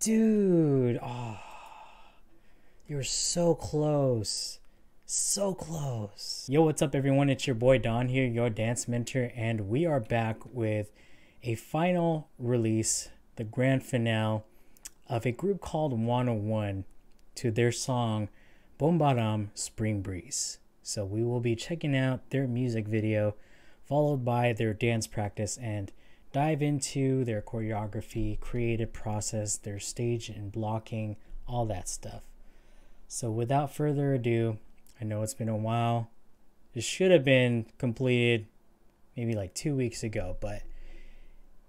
Dude, oh, you were so close. So close. Yo, what's up everyone? It's your boy Don here, your dance mentor, and we are back with a final release, the grand finale of a group called 101 to their song Bombaram Spring Breeze. So we will be checking out their music video, followed by their dance practice, and dive into their choreography, creative process, their stage and blocking, all that stuff. So without further ado, I know it's been a while. It should have been completed maybe like 2 weeks ago, but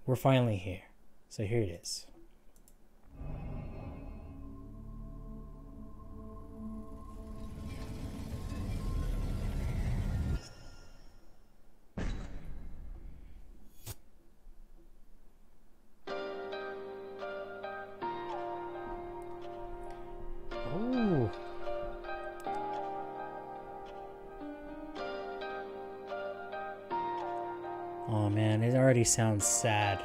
we're finally here. So here it is. Ooh. Oh man, it already sounds sad.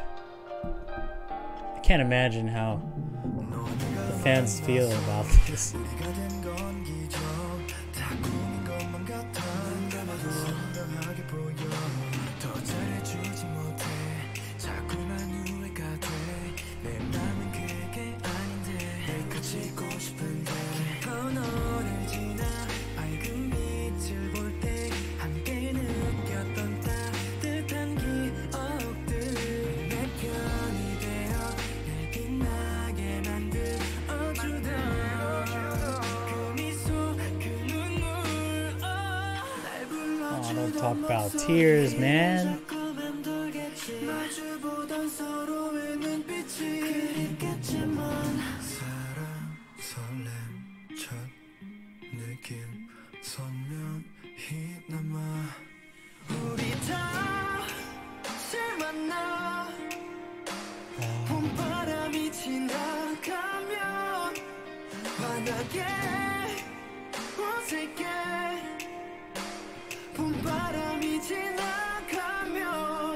I can't imagine how the fans feel about this. Don't talk about tears, man.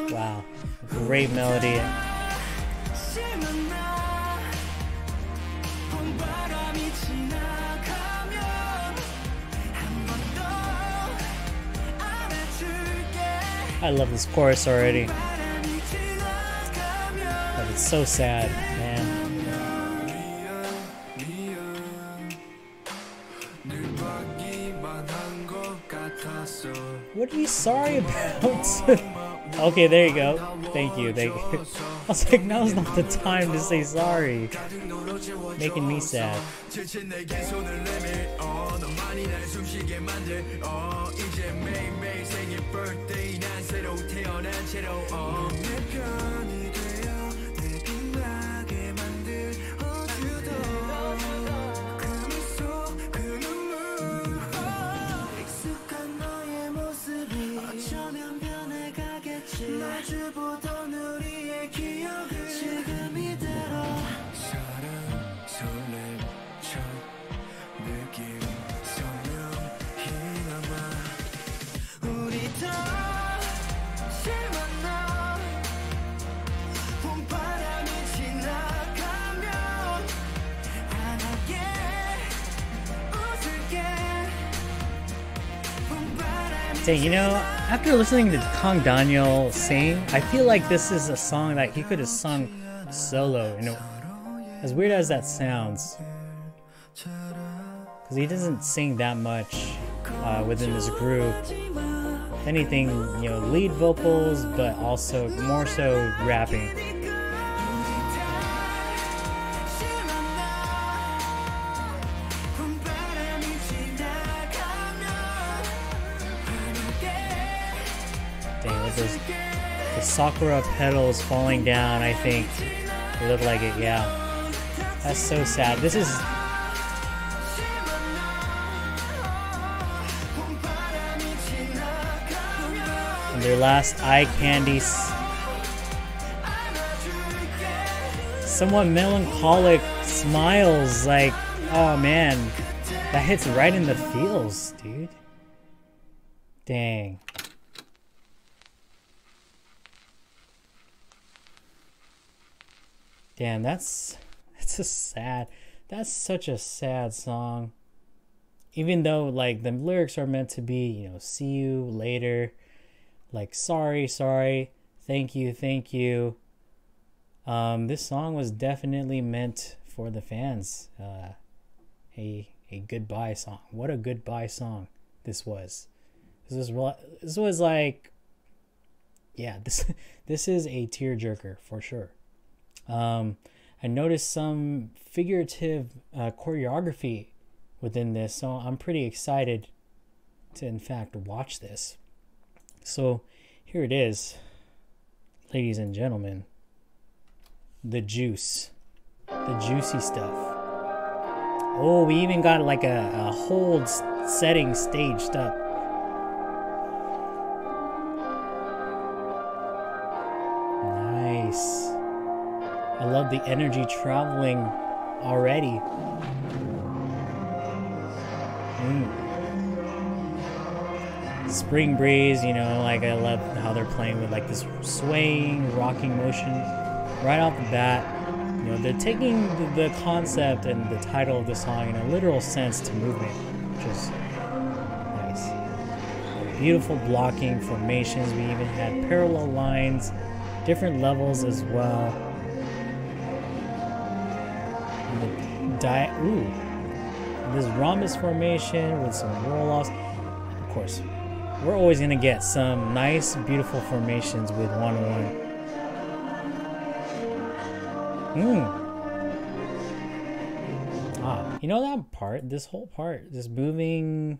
Wow, great melody. I love this chorus already. But it's so sad, man. What are you sorry about? Okay, there you go. Thank you. I was like, now's not the time to say sorry. Making me sad. Dang, you know, after listening to Kang Daniel sing, I feel like this is a song that he could have sung solo. You know, as weird as that sounds, because he doesn't sing that much within this group. If anything, you know, lead vocals, but also more so rapping. The sakura petals falling down, I think. They look like it, yeah. That's so sad. This is... And their last eye candy. Somewhat melancholic smiles, like, oh man. That hits right in the feels, dude. Dang. Damn, that's That's a sad, that's such a sad song. Even though like the lyrics are meant to be, you know, see you later, like sorry, sorry, thank you, thank you. This song was definitely meant for the fans. A goodbye song. What a goodbye song this was. This was like, yeah, this is a tearjerker for sure. I noticed some figurative choreography within this, so I'm pretty excited to in fact watch this. So here it is, ladies and gentlemen, the juice, the juicy stuff. Oh, we even got like a hold setting staged up. Nice. I love the energy traveling already. Spring breeze, you know, like I love how they're playing with like this swaying, rocking motion right off the bat. You know, they're taking the concept and the title of the song in a literal sense to movement, which is nice. Beautiful blocking formations. We even had parallel lines, different levels as well. This rhombus formation with some roll-offs. Of course, we're always going to get some nice, beautiful formations with 1-1. You know that part, this whole part, this moving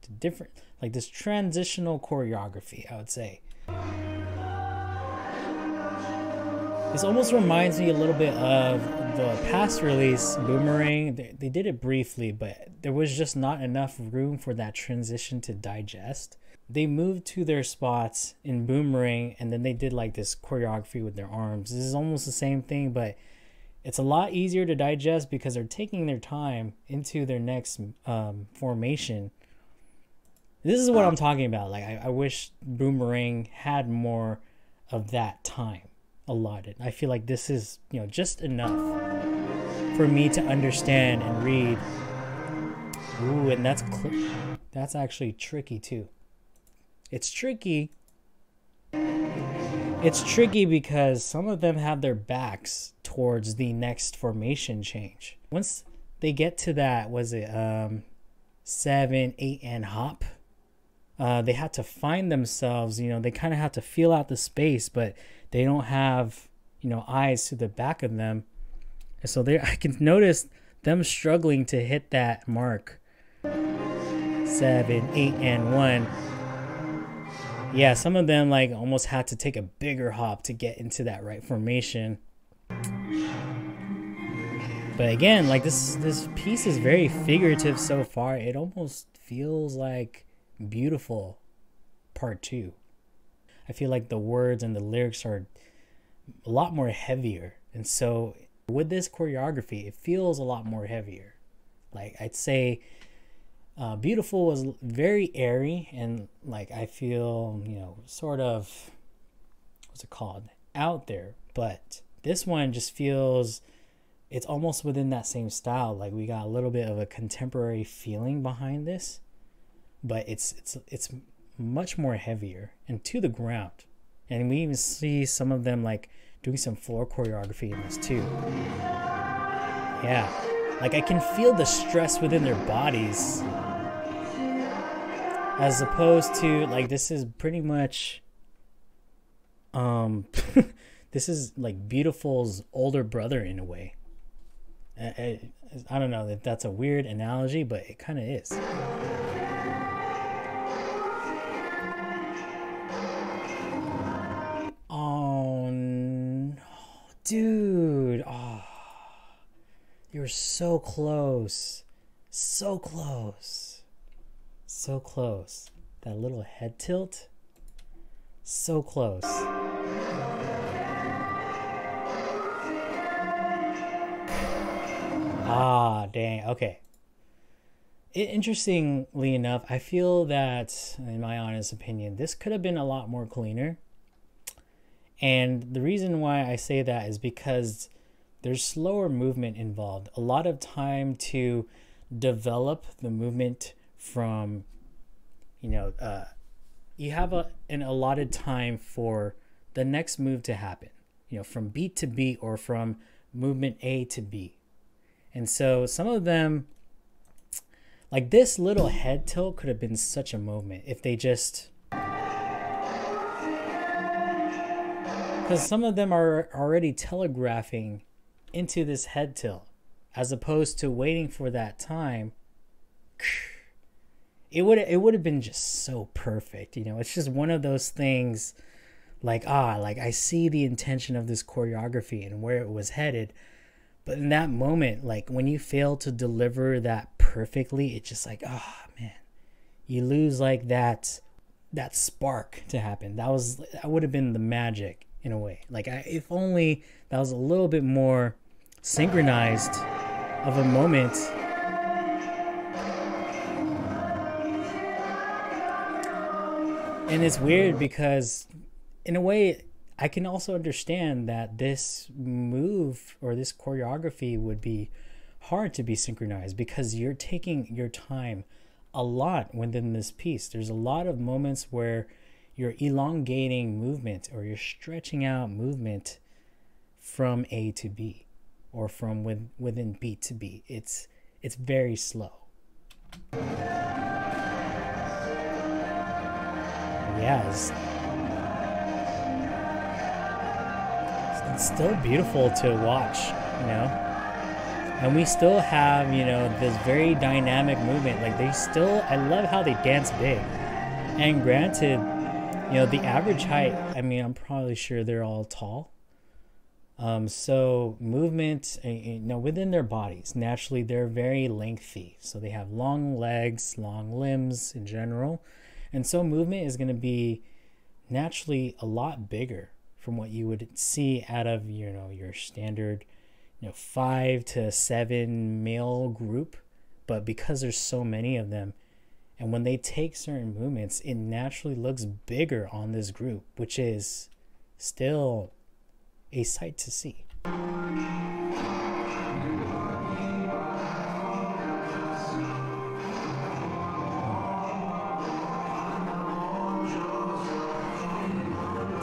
to different, like this transitional choreography, I would say. This almost reminds me a little bit of the past release, Boomerang. They did it briefly, but there was just not enough room for that transition to digest. They moved to their spots in Boomerang, and then they did like this choreography with their arms. This is almost the same thing, but it's a lot easier to digest because they're taking their time into their next formation. This is what I'm talking about. Like I wish Boomerang had more of that time allotted. I feel like this is, you know, just enough for me to understand and read. Ooh, and that's actually tricky too. It's tricky. It's tricky because some of them have their backs towards the next formation change. Once they get to that, was it 7, 8 and hop? They had to find themselves, you know, they kind of have to feel out the space, but they don't have, you know, eyes to the back of them. And so I can notice them struggling to hit that mark. 7, 8 and 1. Yeah, some of them like almost had to take a bigger hop to get into that right formation. But again, like this piece is very figurative so far. It almost feels like beautiful part 2. I feel like the words and the lyrics are a lot more heavier. And so with this choreography, it feels a lot more heavier. Like I'd say Beautiful was very airy and like I feel, you know, sort of, what's it called? Out there. But this one just feels, it's almost within that same style. Like we got a little bit of a contemporary feeling behind this, but it's much more heavier and to the ground. And we even see some of them like doing some floor choreography in this too. Yeah, like I can feel the stress within their bodies, as opposed to like this is pretty much this is like Beautiful's older brother in a way. I don't know if that's a weird analogy, but it kind of is. Oh no, dude. Oh, you were so close. So close. So close. That little head tilt. So close. Ah, dang. Okay. Interestingly enough, I feel that, in my honest opinion, this could have been a lot more cleaner. And the reason why I say that is because there's slower movement involved. A lot of time to develop the movement from, you have an allotted time for the next move to happen, from beat to beat or from movement A to B. And so some of them, like this little head tilt could have been such a movement if they just, because some of them are already telegraphing into this head tilt as opposed to waiting for that time. It would have been just so perfect. It's just one of those things like I see the intention of this choreography and where it was headed. But in that moment, like when you fail to deliver that perfectly, it's just like, man, you lose like that spark to happen. That would have been the magic in a way. Like if only that was a little bit more synchronized of a moment. And it's weird because in a way I can also understand that this move or this choreography would be hard to be synchronized because you're taking your time a lot within this piece. There's a lot of moments where you're elongating movement or you're stretching out movement from A to B or from within beat to beat. It's very slow. Yeah, it's still beautiful to watch, and we still have, this very dynamic movement. Like I love how they dance big. And granted, the average height, I'm probably sure they're all tall. So movement, within their bodies, naturally they're very lengthy. So they have long legs, long limbs in general. And so movement is going to be naturally a lot bigger from what you would see out of, your standard, 5 to 7 male group. But because there's so many of them, and when they take certain movements, it naturally looks bigger on this group, which is still a sight to see.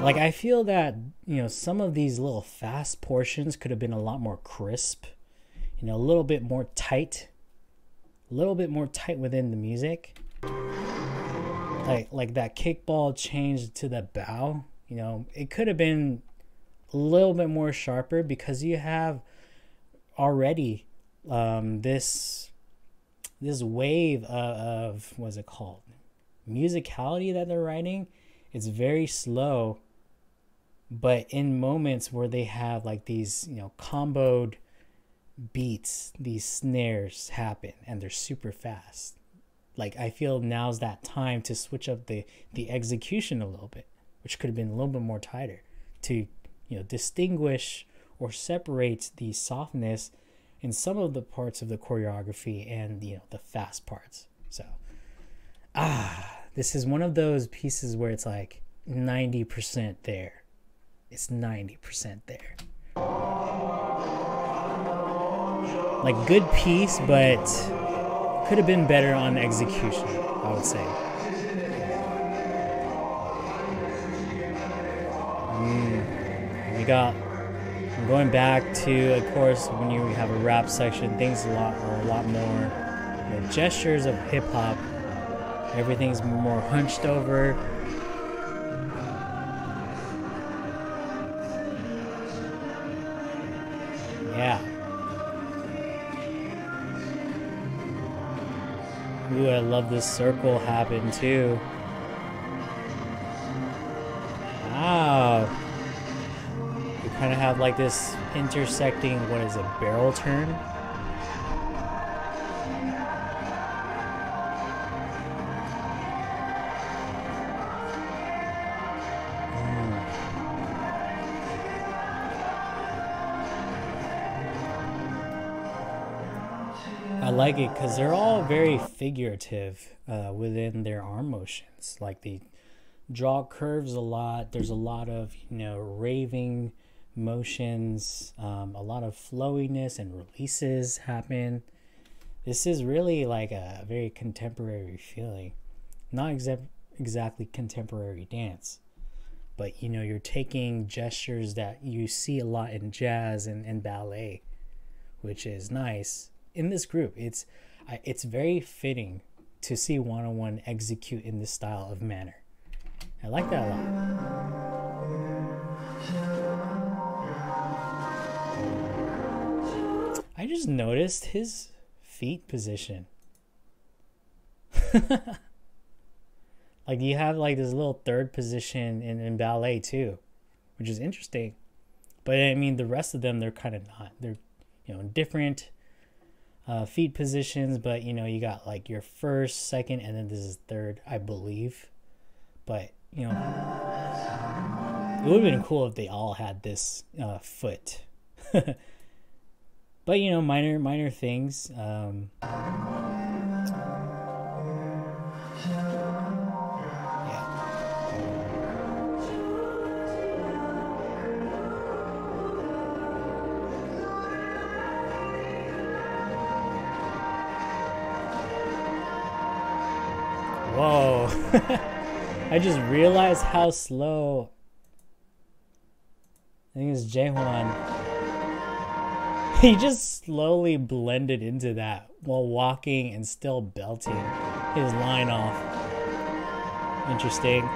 Like I feel that, some of these little fast portions could have been a lot more crisp, a little bit more tight within the music. Like that kickball change to the bow, it could have been a little bit more sharper because you have already this wave of what's it called? Musicality that they're writing. It's very slow, but in moments where they have like these, comboed beats, these snares happen and they're super fast. Like I feel now's that time to switch up the execution a little bit, which could have been a little bit more tighter to, distinguish or separate the softness in some of the parts of the choreography and, the fast parts. So, this is one of those pieces where it's like 90% there. It's 90% there. Like good piece, but could have been better on execution, I would say. I'm going back to, of course, when you have a rap section, things are a lot more, gestures of hip hop. Everything's more hunched over. Yeah. Ooh, I love this circle happen too. Wow. You kind of have like this intersecting, what is it, barrel turn? I like it because they're all very figurative within their arm motions. Like draw curves a lot. There's a lot of, raving motions, a lot of flowiness and releases happen. This is really like a very contemporary feeling. Not exactly contemporary dance, but you're taking gestures that you see a lot in jazz and ballet, which is nice. In this group, it's very fitting to see 101 execute in this style of manner. I like that a lot. I just noticed his feet position. Like you have like this little third position in ballet too, which is interesting. But I mean, the rest of them, they're kind of not. They're, different feet positions, but you got like your first, second, and then this is third, I believe. But it would have been cool if they all had this foot. But minor things. Whoa. I just realized how slow. I think it's Jaehwan. He just slowly blended into that while walking and still belting his line off. Interesting.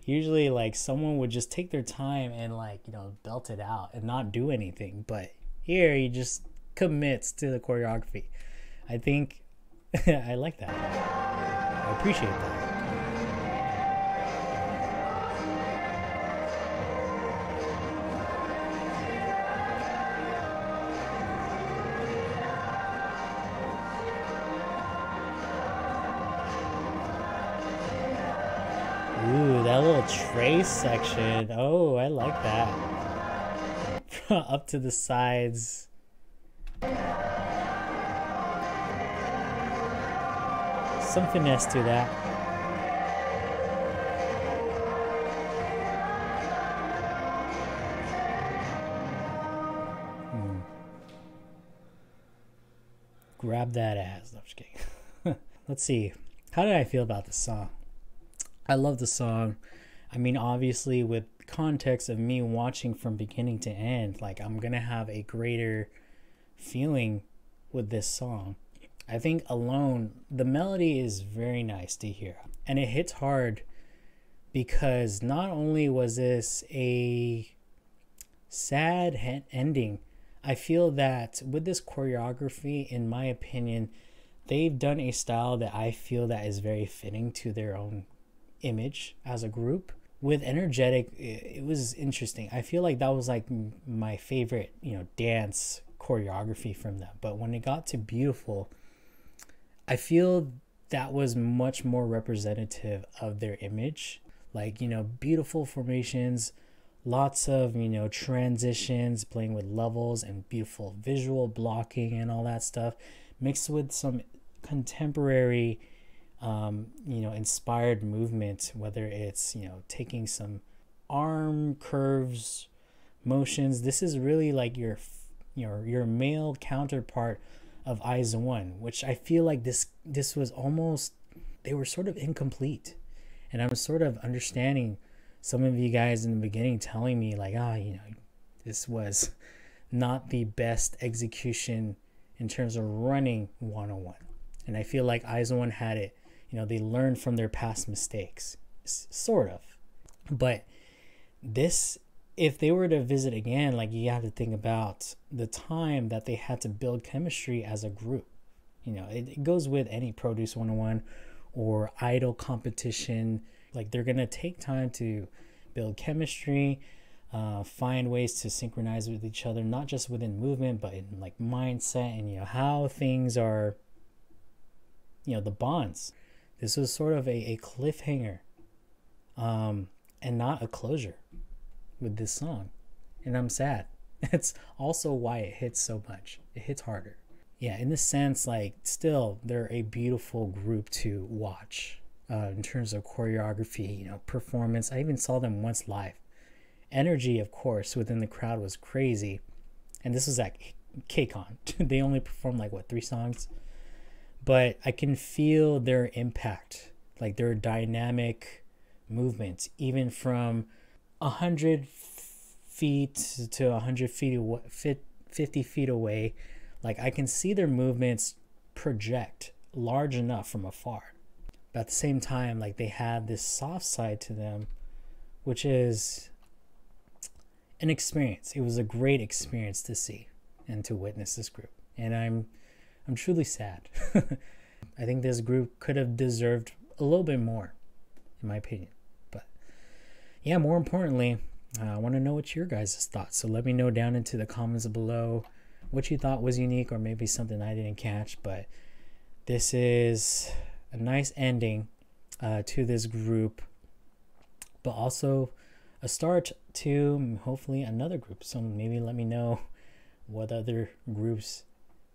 Usually like someone would just take their time and like, belt it out and not do anything. But here he just commits to the choreography. I think I like that. I appreciate that. Ooh, that little trace section. Oh, I like that. Up to the sides. Some finesse to that. Grab that ass. No, I'm just kidding. Let's see. How did I feel about the song? I love the song. I mean, obviously, with context of me watching from beginning to end, like I'm gonna have a greater feeling with this song. I think alone, the melody is very nice to hear. And it hits hard because not only was this a sad ending, I feel that with this choreography, in my opinion, they've done a style that I feel that is very fitting to their own image as a group. With energetic, it was interesting. I feel like that was like my favorite, dance choreography from them. But when it got to beautiful, I feel that was much more representative of their image. Like, beautiful formations, lots of, transitions, playing with levels and beautiful visual blocking and all that stuff, mixed with some contemporary, inspired movement, whether it's, taking some arm curves, motions. This is really like your male counterpart of IZ*ONE, which I feel like this was almost, they were sort of incomplete. And I'm sort of understanding some of you guys in the beginning telling me like, this was not the best execution in terms of running 101. And I feel like IZ*ONE had it, they learned from their past mistakes, sort of. But this, if they were to visit again, like you have to think about the time that they had to build chemistry as a group. It goes with any Produce 101 or idol competition. Like they're going to take time to build chemistry, find ways to synchronize with each other, not just within movement, but in like mindset and, how things are, the bonds. This was sort of a cliffhanger, and not a closure with this song. And I'm sad. It's also why it hits so much. It hits harder. Yeah, in the sense, like, still, they're a beautiful group to watch. in terms of choreography, performance. I even saw them once live. Energy, of course, within the crowd was crazy. And this was at KCON. They only performed like, 3 songs? But I can feel their impact, like their dynamic movements, even from 100 feet to 100 feet away, 50 feet away. Like, I can see their movements project large enough from afar. But at the same time, like, they had this soft side to them, which is an experience. It was a great experience to see and to witness this group. And I'm truly sad. I think this group could have deserved a little bit more, in my opinion. But yeah, more importantly, I want to know what your guys' thoughts. So let me know down into the comments below what you thought was unique, or maybe something I didn't catch. But this is a nice ending to this group, but also a start to hopefully another group. So maybe let me know what other groups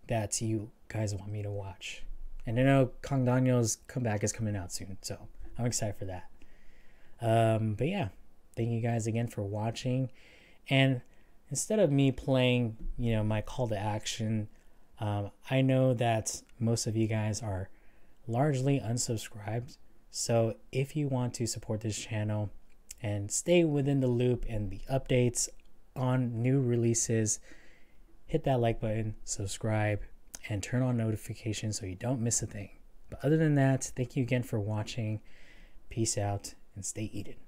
that you guys want me to watch. And I know Kang Daniel's comeback is coming out soon, so I'm excited for that. But yeah, thank you guys again for watching. And instead of me playing, my call to action, I know that most of you guys are largely unsubscribed. So if you want to support this channel and stay within the loop and the updates on new releases, hit that like button, subscribe, and turn on notifications so you don't miss a thing. But other than that, thank you again for watching. Peace out and stay eaten.